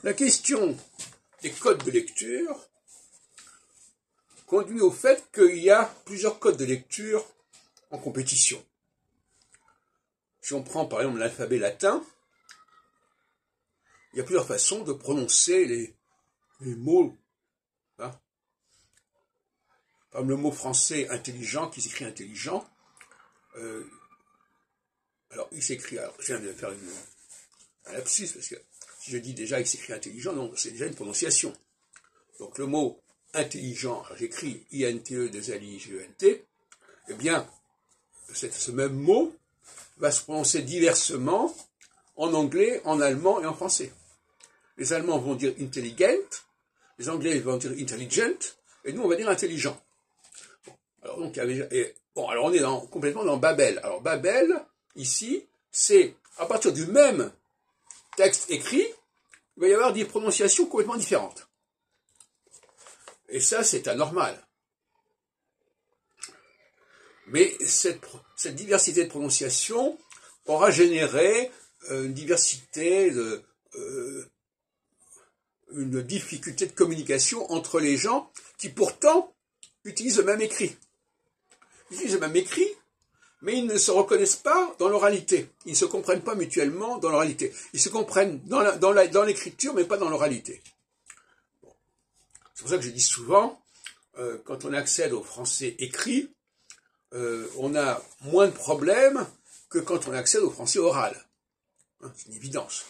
La question des codes de lecture conduit au fait qu'il y a plusieurs codes de lecture en compétition. Si on prend par exemple l'alphabet latin, il y a plusieurs façons de prononcer les mots. Hein. Par exemple, le mot français intelligent, qui s'écrit intelligent, alors il s'écrit, alors je viens de faire un lapsus, parce que si je dis déjà il s'écrit intelligent, non, c'est déjà une prononciation. Donc le mot intelligent, j'écris I-N-T-E-2-L-I-G-E-N-T, eh bien, ce même mot va se prononcer diversement en anglais, en allemand et en français. Les Allemands vont dire intelligent, les Anglais vont dire intelligent, et nous on va dire intelligent. Alors donc, alors on est complètement dans Babel. Alors Babel, ici, c'est à partir du même texte écrit, il va y avoir des prononciations complètement différentes. Et ça, c'est anormal. Mais cette diversité de prononciation aura généré une diversité, une difficulté de communication entre les gens qui pourtant utilisent le même écrit. Ils utilisent le même écrit, mais ils ne se reconnaissent pas dans l'oralité. Ils ne se comprennent pas mutuellement dans l'oralité. Ils se comprennent dans l'écriture, mais pas dans l'oralité. Bon. C'est pour ça que je dis souvent, quand on accède au français écrit, on a moins de problèmes que quand on accède au français oral. Hein, c'est une évidence.